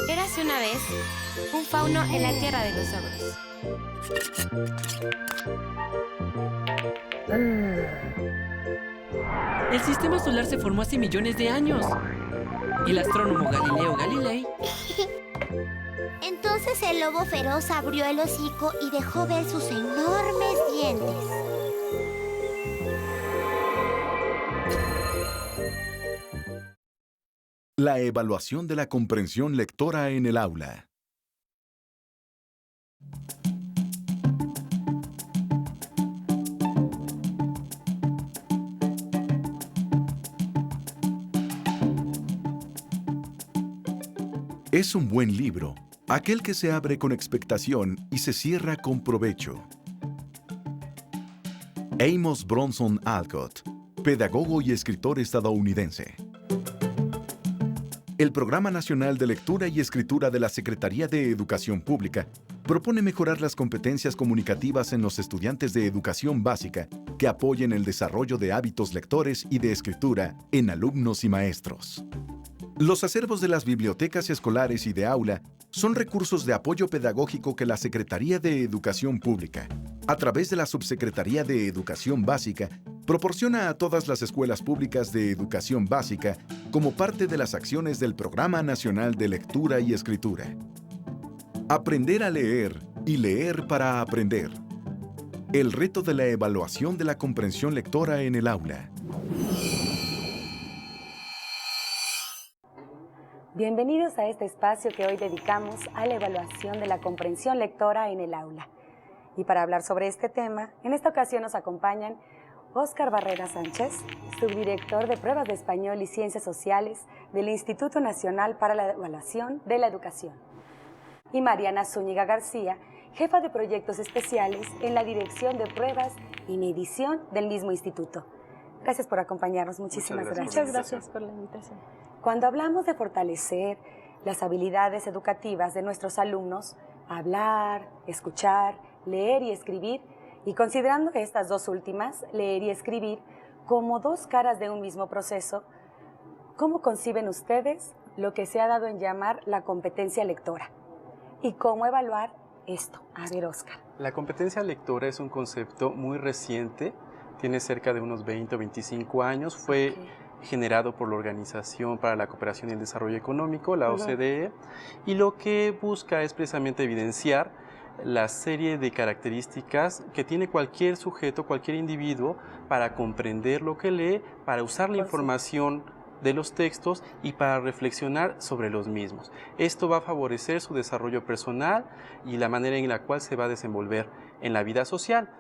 Érase una vez un fauno en la tierra de los ogros. El sistema solar se formó hace millones de años. El astrónomo Galileo Galilei Entonces el lobo feroz abrió el hocico y dejó ver sus enormes dientes. La evaluación de la comprensión lectora en el aula. Es un buen libro, aquel que se abre con expectación y se cierra con provecho. Amos Bronson Alcott, pedagogo y escritor estadounidense. El Programa Nacional de Lectura y Escritura de la Secretaría de Educación Pública propone mejorar las competencias comunicativas en los estudiantes de educación básica que apoyen el desarrollo de hábitos lectores y de escritura en alumnos y maestros. Los acervos de las bibliotecas escolares y de aula son recursos de apoyo pedagógico que la Secretaría de Educación Pública, a través de la Subsecretaría de Educación Básica, proporciona a todas las escuelas públicas de educación básica como parte de las acciones del Programa Nacional de Lectura y Escritura. Aprender a leer y leer para aprender. El reto de la evaluación de la comprensión lectora en el aula. Bienvenidos a este espacio que hoy dedicamos a la evaluación de la comprensión lectora en el aula. Y para hablar sobre este tema, en esta ocasión nos acompañan Óscar Barrera Sánchez, subdirector de Pruebas de Español y Ciencias Sociales del Instituto Nacional para la Evaluación de la Educación, y Mariana Zúñiga García, jefa de proyectos especiales en la Dirección de Pruebas y Medición del mismo instituto. Gracias por acompañarnos, muchísimas gracias. Muchas gracias por la invitación. Cuando hablamos de fortalecer las habilidades educativas de nuestros alumnos, hablar, escuchar, leer y escribir, y considerando estas dos últimas, leer y escribir, como dos caras de un mismo proceso, ¿cómo conciben ustedes lo que se ha dado en llamar la competencia lectora? ¿Y cómo evaluar esto? A ver, Óscar. La competencia lectora es un concepto muy reciente, tiene cerca de unos 20 o 25 años, fue generado por la Organización para la Cooperación y el Desarrollo Económico, la OCDE, y lo que busca es precisamente evidenciar la serie de características que tiene cualquier sujeto, cualquier individuo, para comprender lo que lee, para usar la información de los textos y para reflexionar sobre los mismos. Esto va a favorecer su desarrollo personal y la manera en la cual se va a desenvolver en la vida social.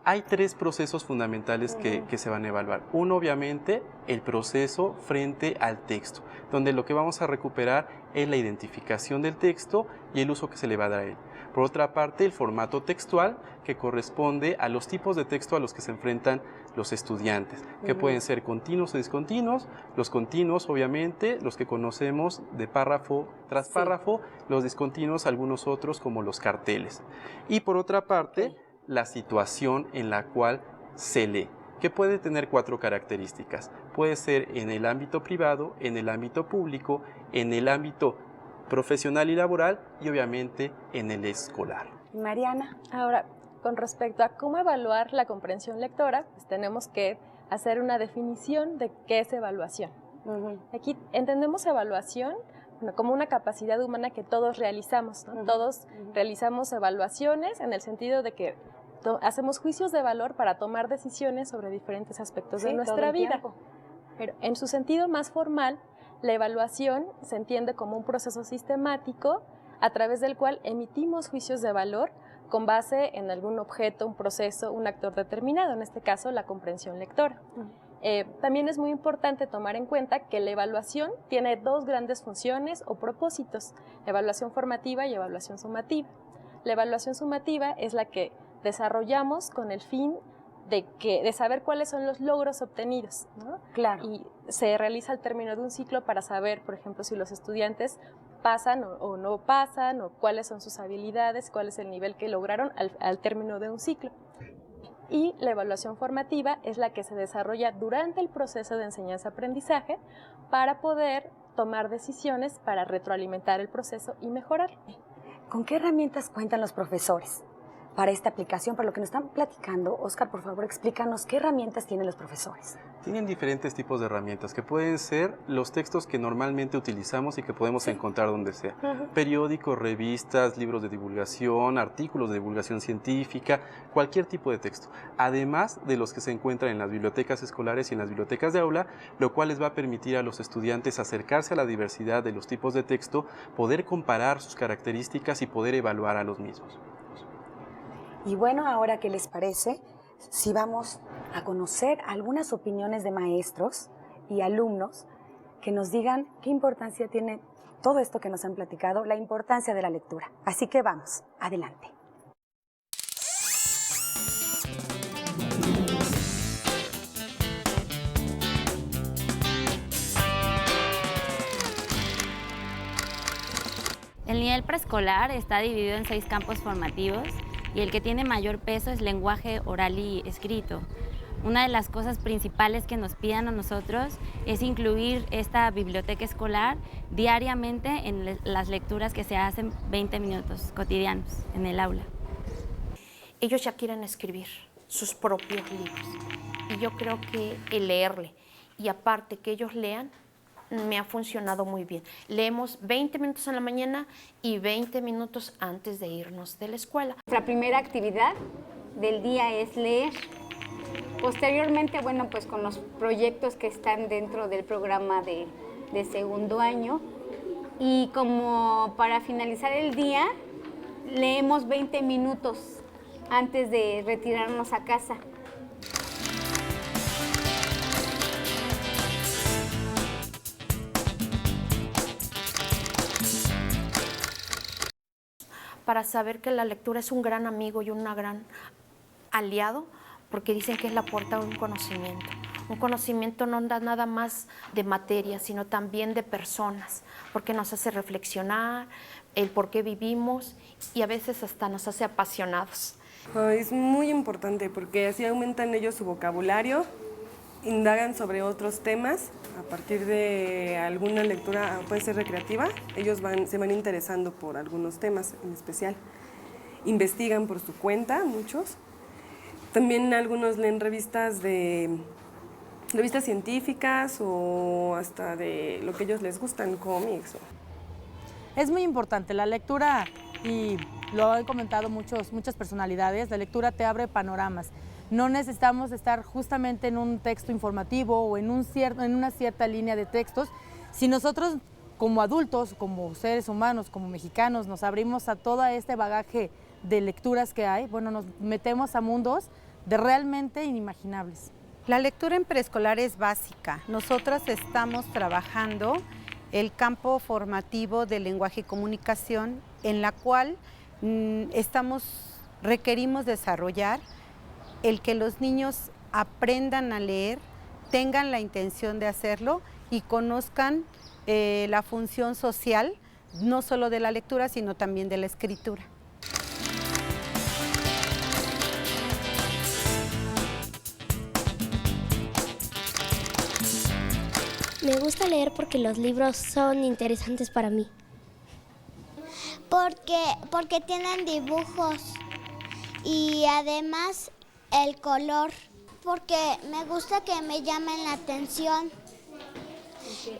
Hay tres procesos fundamentales que se van a evaluar. Uno, obviamente, el proceso frente al texto, donde lo que vamos a recuperar es la identificación del texto y el uso que se le va a dar a él. Por otra parte, el formato textual, que corresponde a los tipos de texto a los que se enfrentan los estudiantes, que pueden ser continuos o discontinuos. Los continuos, obviamente, los que conocemos de párrafo tras párrafo, los discontinuos, algunos otros como los carteles. Y por otra parte, la situación en la cual se lee, que puede tener cuatro características. Puede ser en el ámbito privado, en el ámbito público, en el ámbito profesional y laboral y obviamente en el escolar. Mariana. Ahora, con respecto a cómo evaluar la comprensión lectora, pues tenemos que hacer una definición de qué es evaluación. Aquí entendemos evaluación como una capacidad humana que todos realizamos, ¿no? Todos realizamos evaluaciones en el sentido de que hacemos juicios de valor para tomar decisiones sobre diferentes aspectos de nuestra vida. Pero en su sentido más formal, la evaluación se entiende como un proceso sistemático a través del cual emitimos juicios de valor con base en algún objeto, un proceso, un actor determinado, en este caso la comprensión lectora. También es muy importante tomar en cuenta que la evaluación tiene dos grandes funciones o propósitos, evaluación formativa y evaluación sumativa. La evaluación sumativa es la que desarrollamos con el fin de saber cuáles son los logros obtenidos, ¿no? Claro. Y se realiza al término de un ciclo para saber, por ejemplo, si los estudiantes pasan o no pasan, o cuáles son sus habilidades, cuál es el nivel que lograron al término de un ciclo. y la evaluación formativa es la que se desarrolla durante el proceso de enseñanza-aprendizaje para poder tomar decisiones para retroalimentar el proceso y mejorarlo. ¿Con qué herramientas cuentan los profesores para esta aplicación? Para lo que nos están platicando, Óscar, por favor, explícanos qué herramientas tienen los profesores. Tienen diferentes tipos de herramientas que pueden ser los textos que normalmente utilizamos y que podemos encontrar donde sea. Periódicos, revistas, libros de divulgación, artículos de divulgación científica, cualquier tipo de texto. Además de los que se encuentran en las bibliotecas escolares y en las bibliotecas de aula, lo cual les va a permitir a los estudiantes acercarse a la diversidad de los tipos de texto, poder comparar sus características y poder evaluar a los mismos. Y bueno, ahora, ¿qué les parece si vamos a conocer algunas opiniones de maestros y alumnos que nos digan qué importancia tiene todo esto que nos han platicado, la importancia de la lectura? Así que vamos, adelante. El nivel preescolar está dividido en 6 campos formativos y el que tiene mayor peso es lenguaje oral y escrito. Una de las cosas principales que nos piden a nosotros es incluir esta biblioteca escolar diariamente en las lecturas que se hacen 20 minutos cotidianos en el aula. Ellos ya quieren escribir sus propios libros y yo creo que el leerle y aparte que ellos lean me ha funcionado muy bien. Leemos 20 minutos en la mañana y 20 minutos antes de irnos de la escuela. Nuestra primera actividad del día es leer. Posteriormente, bueno, pues con los proyectos que están dentro del programa de segundo año y como para finalizar el día, leemos 20 minutos antes de retirarnos a casa. Para saber que la lectura es un gran amigo y un gran aliado, porque dicen que es la puerta de un conocimiento. Un conocimiento no da nada más de materia, sino también de personas, porque nos hace reflexionar, el por qué vivimos y a veces hasta nos hace apasionados. Es muy importante porque así aumentan ellos su vocabulario, indagan sobre otros temas a partir de alguna lectura, puede ser recreativa, ellos se van interesando por algunos temas en especial. Investigan por su cuenta, muchos. También algunos leen revistas científicas o hasta de lo que ellos les gustan, cómics. Es muy importante la lectura y lo han comentado muchas personalidades, la lectura te abre panoramas. No necesitamos estar justamente en un texto informativo o en una cierta línea de textos. Si nosotros como adultos, como seres humanos, como mexicanos, nos abrimos a todo este bagaje de lecturas que hay, bueno, nos metemos a mundos de realmente inimaginables. La lectura en preescolar es básica. Nosotras estamos trabajando el campo formativo de lenguaje y comunicación, en la cual requerimos desarrollar el que los niños aprendan a leer, tengan la intención de hacerlo y conozcan la función social, no solo de la lectura, sino también de la escritura. Me gusta leer porque los libros son interesantes para mí. Porque tienen dibujos y además el color. Porque me gusta que me llamen la atención.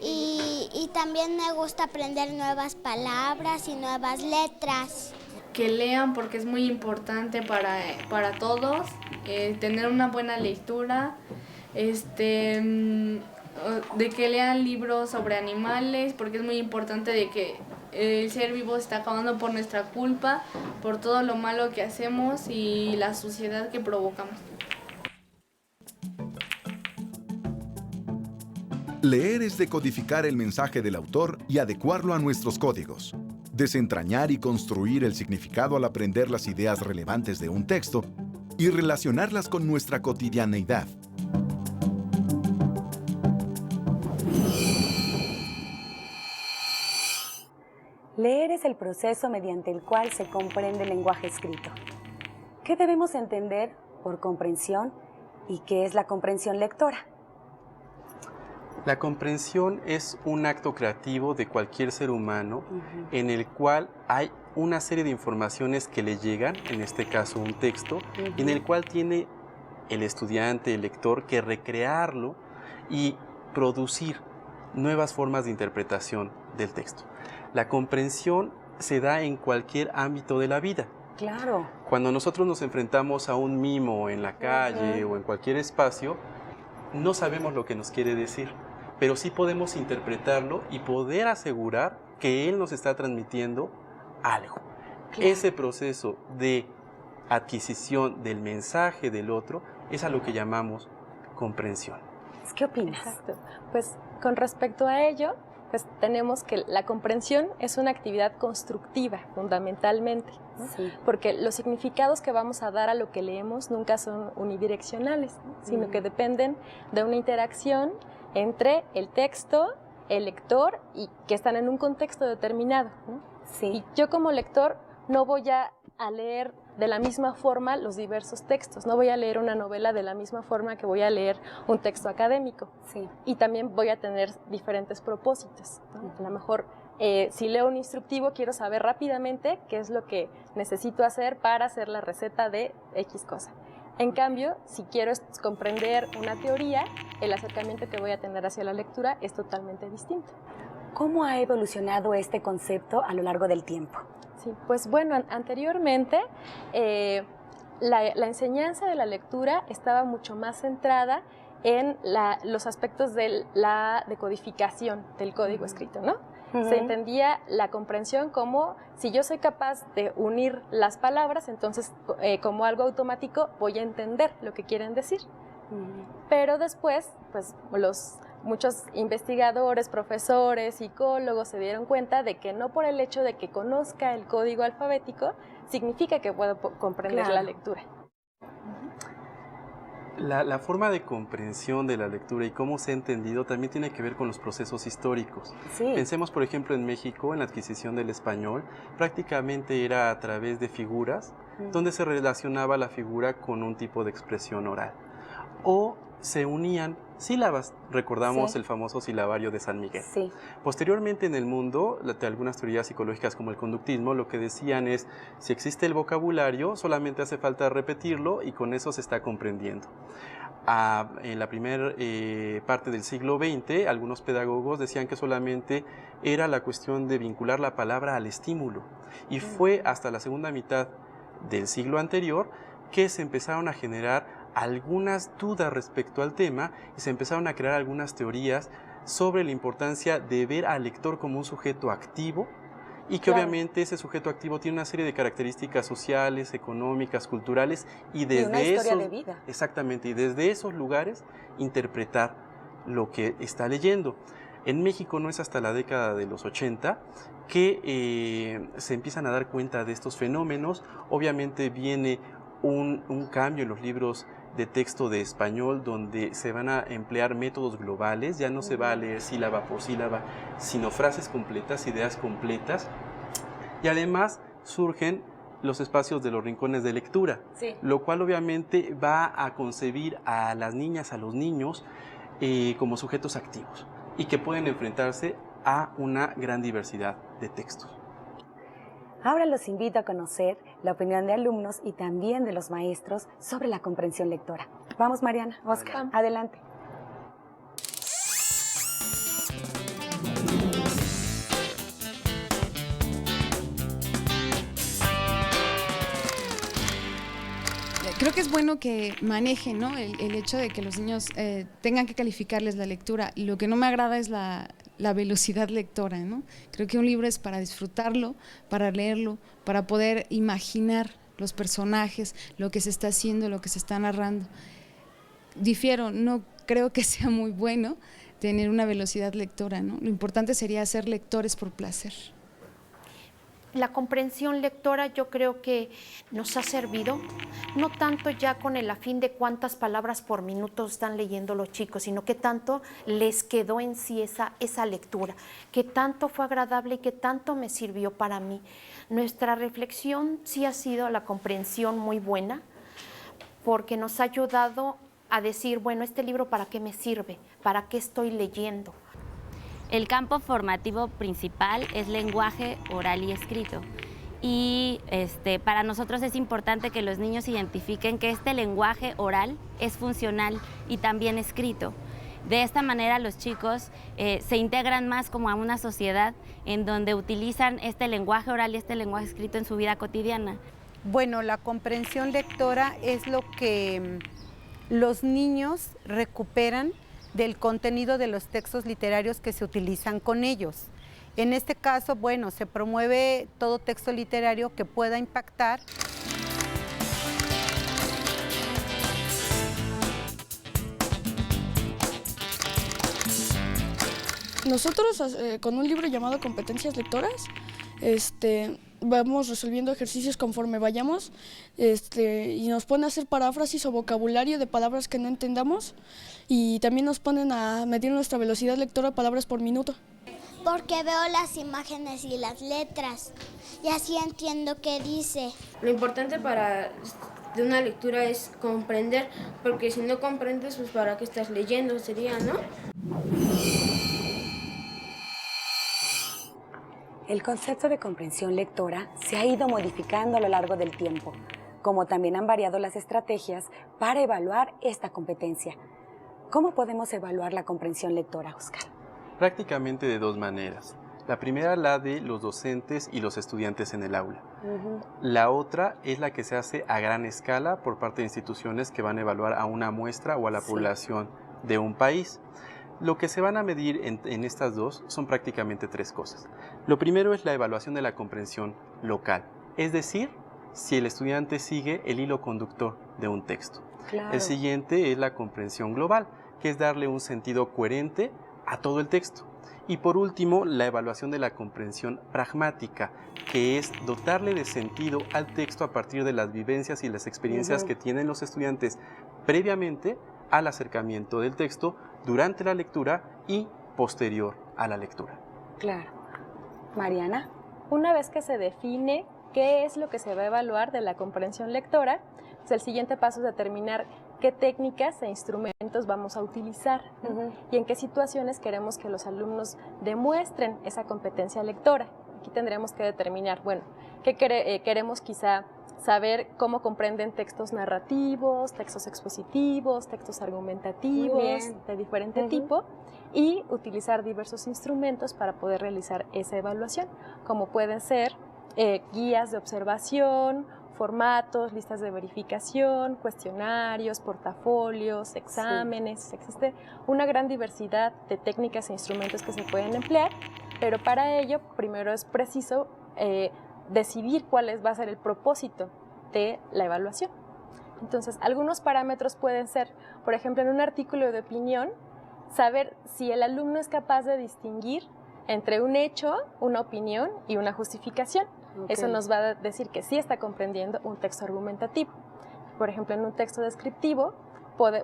Y también me gusta aprender nuevas palabras y nuevas letras. Que lean porque es muy importante para todos, tener una buena lectura, de que lean libros sobre animales, porque es muy importante de que el ser vivo se está acabando por nuestra culpa, por todo lo malo que hacemos y la suciedad que provocamos. Leer es decodificar el mensaje del autor y adecuarlo a nuestros códigos. Desentrañar y construir el significado al aprender las ideas relevantes de un texto y relacionarlas con nuestra cotidianeidad. Leer es el proceso mediante el cual se comprende el lenguaje escrito. ¿Qué debemos entender por comprensión y qué es la comprensión lectora? La comprensión es un acto creativo de cualquier ser humano en el cual hay una serie de informaciones que le llegan, en este caso un texto, en el cual tiene el estudiante, el lector, que recrearlo y producir nuevas formas de interpretación del texto. La comprensión se da en cualquier ámbito de la vida. Claro. Cuando nosotros nos enfrentamos a un mimo en la calle o en cualquier espacio, no sabemos lo que nos quiere decir, pero sí podemos interpretarlo y poder asegurar que él nos está transmitiendo algo. Claro. Ese proceso de adquisición del mensaje del otro es a lo que llamamos comprensión. ¿Qué opinas? Exacto. Pues con respecto a ello, pues tenemos que la comprensión es una actividad constructiva, fundamentalmente, ¿no? Sí. Porque los significados que vamos a dar a lo que leemos nunca son unidireccionales, ¿no? Sino que dependen de una interacción entre el texto, el lector y que están en un contexto determinado, ¿no? Sí. Y yo como lector no voy a leer de la misma forma los diversos textos, no voy a leer una novela de la misma forma que voy a leer un texto académico. Sí. Y también voy a tener diferentes propósitos, ¿no? A lo mejor si leo un instructivo quiero saber rápidamente qué es lo que necesito hacer para hacer la receta de X cosa. En cambio, si quiero comprender una teoría, el acercamiento que voy a tener hacia la lectura es totalmente distinto. ¿Cómo ha evolucionado este concepto a lo largo del tiempo? Sí, pues bueno, anteriormente la enseñanza de la lectura estaba mucho más centrada en los aspectos de la decodificación del código escrito, ¿no? Se entendía la comprensión como si yo soy capaz de unir las palabras, entonces como algo automático voy a entender lo que quieren decir. Pero después, pues muchos investigadores, profesores, psicólogos se dieron cuenta de que no por el hecho de que conozca el código alfabético significa que puedo comprender la lectura. La forma de comprensión de la lectura y cómo se ha entendido también tiene que ver con los procesos históricos. Sí. Pensemos, por ejemplo, en México, en la adquisición del español, prácticamente era a través de figuras, donde se relacionaba la figura con un tipo de expresión oral. O se unían sílabas, recordamos el famoso silabario de San Miguel. Sí. Posteriormente en el mundo, de algunas teorías psicológicas como el conductismo, lo que decían es, si existe el vocabulario, solamente hace falta repetirlo y con eso se está comprendiendo. En la primera parte del siglo XX, algunos pedagogos decían que solamente era la cuestión de vincular la palabra al estímulo. Y fue hasta la segunda mitad del siglo anterior que se empezaron a generar algunas dudas respecto al tema y se empezaron a crear algunas teorías sobre la importancia de ver al lector como un sujeto activo y que obviamente ese sujeto activo tiene una serie de características sociales, económicas, culturales y desde una historia de vida. Exactamente, y desde esos lugares interpretar lo que está leyendo. En México no es hasta la década de los 80 que se empiezan a dar cuenta de estos fenómenos. Obviamente viene un cambio en los libros de texto de español donde se van a emplear métodos globales, ya no se va a leer sílaba por sílaba, sino frases completas, ideas completas, y además surgen los espacios de los rincones de lectura, lo cual obviamente va a concebir a las niñas, a los niños como sujetos activos y que pueden enfrentarse a una gran diversidad de textos. Ahora los invito a conocer la opinión de alumnos y también de los maestros sobre la comprensión lectora. Vamos, Mariana, Oscar, adelante. Creo que es bueno que manejen, ¿no? el hecho de que los niños tengan que calificarles la lectura. Lo que no me agrada es la velocidad lectora, ¿no? Creo que un libro es para disfrutarlo, para leerlo, para poder imaginar los personajes, lo que se está haciendo, lo que se está narrando. Difiero, no creo que sea muy bueno tener una velocidad lectora, ¿no? Lo importante sería ser lectores por placer. La comprensión lectora yo creo que nos ha servido, no tanto ya con el afín de cuántas palabras por minuto están leyendo los chicos, sino que tanto les quedó en sí esa lectura, que tanto fue agradable y que tanto me sirvió para mí. Nuestra reflexión sí ha sido la comprensión muy buena, porque nos ha ayudado a decir, bueno, este libro ¿para qué me sirve? ¿Para qué estoy leyendo? El campo formativo principal es lenguaje oral y escrito. Y para nosotros es importante que los niños identifiquen que este lenguaje oral es funcional y también escrito. De esta manera los chicos se integran más como a una sociedad en donde utilizan este lenguaje oral y este lenguaje escrito en su vida cotidiana. Bueno, la comprensión lectora es lo que los niños recuperan del contenido de los textos literarios que se utilizan con ellos. En este caso, bueno, se promueve todo texto literario que pueda impactar. Nosotros con un libro llamado Competencias Lectoras, vamos resolviendo ejercicios conforme vayamos y nos ponen a hacer paráfrasis o vocabulario de palabras que no entendamos y también nos ponen a medir nuestra velocidad lectora de palabras por minuto. Porque veo las imágenes y las letras y así entiendo qué dice. Lo importante de una lectura es comprender, porque si no comprendes, pues ¿para qué estás leyendo? Sería, ¿no? El concepto de comprensión lectora se ha ido modificando a lo largo del tiempo, como también han variado las estrategias para evaluar esta competencia. ¿Cómo podemos evaluar la comprensión lectora, Óscar? Prácticamente de dos maneras. La primera, la de los docentes y los estudiantes en el aula. La otra es la que se hace a gran escala por parte de instituciones que van a evaluar a una muestra o a la población de un país. Lo que se van a medir en estas dos son prácticamente tres cosas. Lo primero es la evaluación de la comprensión local, es decir, si el estudiante sigue el hilo conductor de un texto. Claro. El siguiente es la comprensión global, que es darle un sentido coherente a todo el texto. Y por último, la evaluación de la comprensión pragmática, que es dotarle de sentido al texto a partir de las vivencias y las experiencias que tienen los estudiantes previamente al acercamiento del texto, durante la lectura y posterior a la lectura. Claro. Mariana. Una vez que se define qué es lo que se va a evaluar de la comprensión lectora, pues el siguiente paso es determinar qué técnicas e instrumentos vamos a utilizar y en qué situaciones queremos que los alumnos demuestren esa competencia lectora. Aquí tendremos que determinar, bueno, qué queremos quizá saber cómo comprenden textos narrativos, textos expositivos, textos argumentativos de diferente tipo y utilizar diversos instrumentos para poder realizar esa evaluación, como pueden ser guías de observación, formatos, listas de verificación, cuestionarios, portafolios, exámenes. Existe una gran diversidad de técnicas e instrumentos que se pueden emplear, pero para ello primero es preciso decidir cuál va a ser el propósito de la evaluación. Entonces, algunos parámetros pueden ser, por ejemplo, en un artículo de opinión, saber si el alumno es capaz de distinguir entre un hecho, una opinión y una justificación. Eso nos va a decir que sí está comprendiendo un texto argumentativo. Por ejemplo, en un texto descriptivo,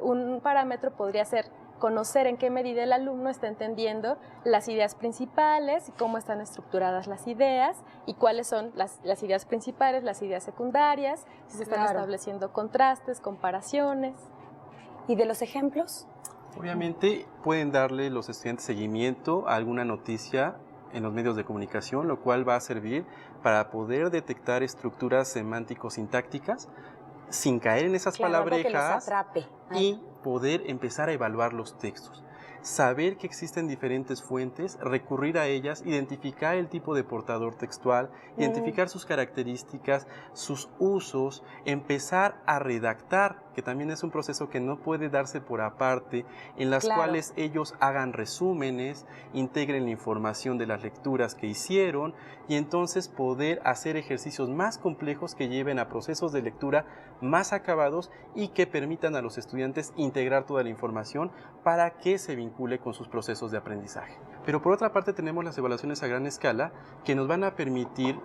un parámetro podría ser conocer en qué medida el alumno está entendiendo las ideas principales y cómo están estructuradas las ideas y cuáles son las ideas principales, las ideas secundarias, si se están estableciendo contrastes, comparaciones. ¿Y de los ejemplos? Obviamente pueden darle los estudiantes seguimiento a alguna noticia en los medios de comunicación, lo cual va a servir para poder detectar estructuras semántico-sintácticas sin caer en esas palabrejas y poder empezar a evaluar los textos. Saber que existen diferentes fuentes, recurrir a ellas, identificar el tipo de portador textual, identificar sus características, sus usos, empezar a redactar, que también es un proceso que no puede darse por aparte, en las cuales ellos hagan resúmenes, integren la información de las lecturas que hicieron y entonces poder hacer ejercicios más complejos que lleven a procesos de lectura más acabados y que permitan a los estudiantes integrar toda la información para que se vincule con sus procesos de aprendizaje. Pero por otra parte tenemos las evaluaciones a gran escala que nos van a permitir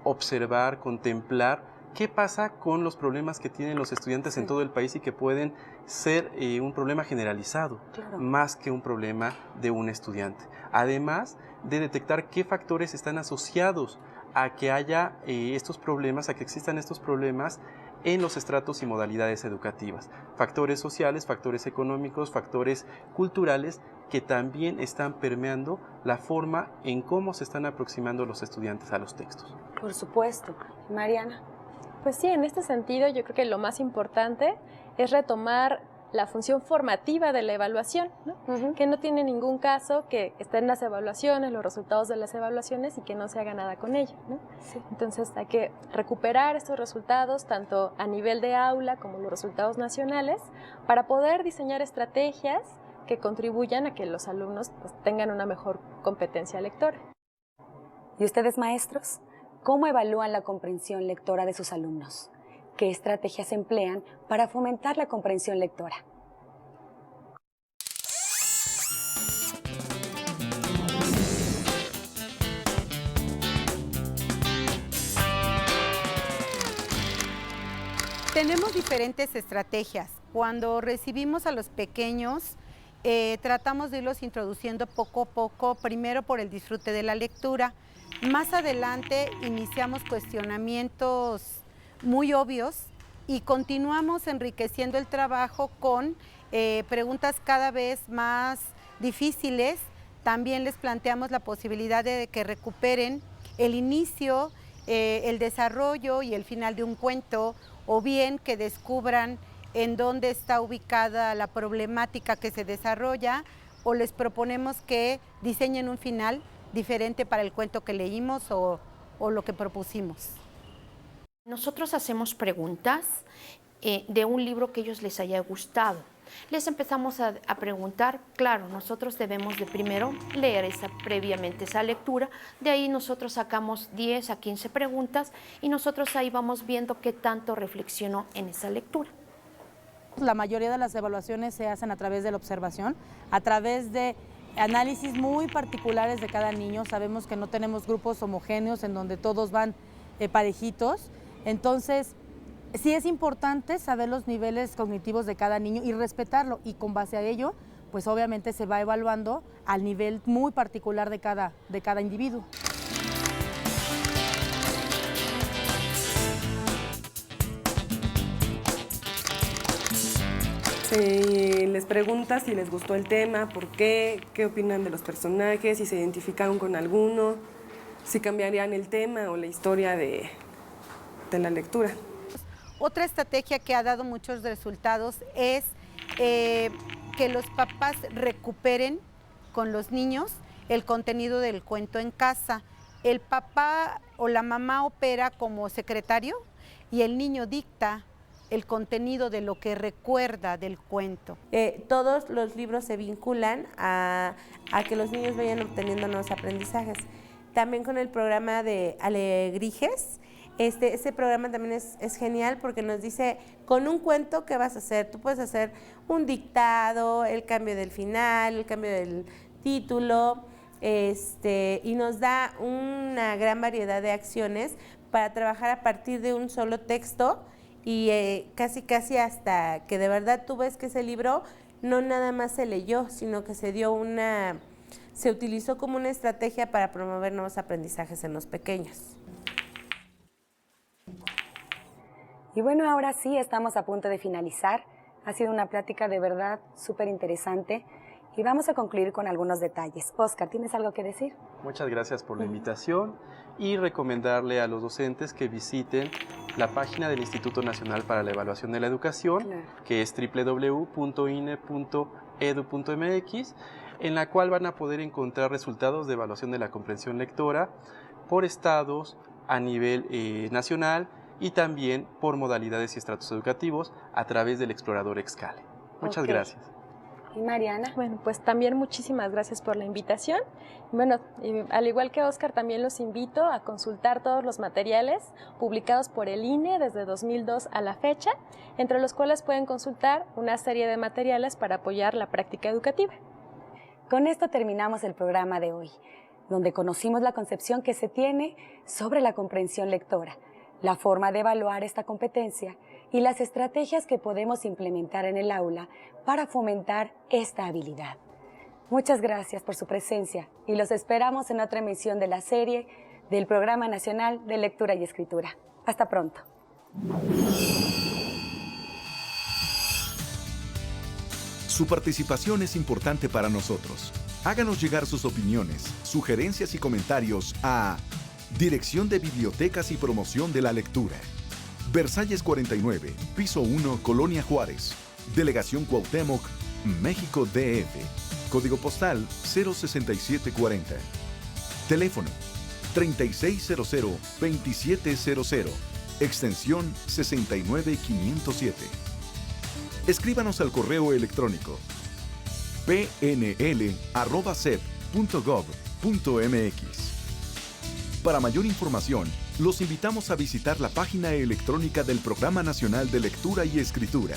observar, contemplar qué pasa con los problemas que tienen los estudiantes en todo el país y que pueden ser un problema generalizado, más que un problema de un estudiante. Además de detectar qué factores están asociados a que haya estos problemas, a que existan estos problemas en los estratos y modalidades educativas. Factores sociales, factores económicos, factores culturales que también están permeando la forma en cómo se están aproximando los estudiantes a los textos. Por supuesto. Mariana. Pues sí, en este sentido yo creo que lo más importante es retomar la función formativa de la evaluación, ¿no? Que no tiene ningún caso que estén las evaluaciones, los resultados de las evaluaciones y que no se haga nada con ello, ¿no? Sí. Entonces hay que recuperar estos resultados tanto a nivel de aula como los resultados nacionales para poder diseñar estrategias que contribuyan a que los alumnos pues, tengan una mejor competencia lectora. ¿Y ustedes, maestros? ¿Cómo evalúan la comprensión lectora de sus alumnos? ¿Qué estrategias emplean para fomentar la comprensión lectora? Tenemos diferentes estrategias. Cuando recibimos a los pequeños, tratamos de irlos introduciendo poco a poco, primero por el disfrute de la lectura. Más adelante iniciamos cuestionamientos muy obvios y continuamos enriqueciendo el trabajo con preguntas cada vez más difíciles. También les planteamos la posibilidad de que recuperen el inicio, el desarrollo y el final de un cuento, o bien que descubran en dónde está ubicada la problemática que se desarrolla, o les proponemos que diseñen un final diferente para el cuento que leímos o lo que propusimos. Nosotros hacemos preguntas de un libro que a ellos les haya gustado. Les empezamos a preguntar, claro, nosotros debemos de primero leer previamente esa lectura, de ahí nosotros sacamos 10 a 15 preguntas y nosotros ahí vamos viendo qué tanto reflexionó en esa lectura. La mayoría de las evaluaciones se hacen a través de la observación, a través de análisis muy particulares de cada niño. Sabemos que no tenemos grupos homogéneos en donde todos van parejitos, entonces sí es importante saber los niveles cognitivos de cada niño y respetarlo, y con base a ello, pues obviamente se va evaluando al nivel muy particular de cada individuo. Les pregunta si les gustó el tema, por qué opinan de los personajes, si se identificaron con alguno, si cambiarían el tema o la historia de la lectura. Otra estrategia que ha dado muchos resultados es que los papás recuperen con los niños el contenido del cuento en casa. El papá o la mamá opera como secretario y el niño dicta el contenido de lo que recuerda del cuento. Todos los libros se vinculan a que los niños vayan obteniendo nuevos aprendizajes. También con el programa de Alegrijes, ese programa también es genial porque nos dice con un cuento qué vas a hacer. Tú puedes hacer un dictado, el cambio del final, el cambio del título, y nos da una gran variedad de acciones para trabajar a partir de un solo texto y casi hasta que de verdad tú ves que ese libro no nada más se leyó, sino que se utilizó como una estrategia para promover nuevos aprendizajes en los pequeños. Y bueno, ahora sí estamos a punto de finalizar. Ha sido una plática de verdad súper interesante y vamos a concluir con algunos detalles. Oscar, ¿tienes algo que decir? Muchas gracias por la invitación y recomendarle a los docentes que visiten la página del Instituto Nacional para la Evaluación de la Educación, que es www.ine.edu.mx, en la cual van a poder encontrar resultados de evaluación de la comprensión lectora por estados a nivel nacional y también por modalidades y estratos educativos a través del explorador Excale. Muchas gracias. ¿Y Mariana? Bueno, pues también muchísimas gracias por la invitación. Bueno, al igual que Oscar, también los invito a consultar todos los materiales publicados por el INE desde 2002 a la fecha, entre los cuales pueden consultar una serie de materiales para apoyar la práctica educativa. Con esto terminamos el programa de hoy, donde conocimos la concepción que se tiene sobre la comprensión lectora, la forma de evaluar esta competencia y las estrategias que podemos implementar en el aula para fomentar esta habilidad. Muchas gracias por su presencia y los esperamos en otra emisión de la serie del Programa Nacional de Lectura y Escritura. Hasta pronto. Su participación es importante para nosotros. Háganos llegar sus opiniones, sugerencias y comentarios a Dirección de Bibliotecas y Promoción de la Lectura. Versalles 49, Piso 1, Colonia Juárez. Delegación Cuauhtémoc, México DF. Código postal 06740. Teléfono 3600-2700. Extensión 69507. Escríbanos al correo electrónico pnl@cep.gov.mx. Para mayor información, los invitamos a visitar la página electrónica del Programa Nacional de Lectura y Escritura.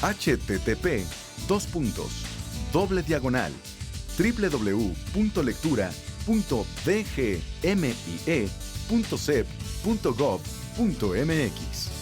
http://www.lectura.dgmie.cep.gov.mx.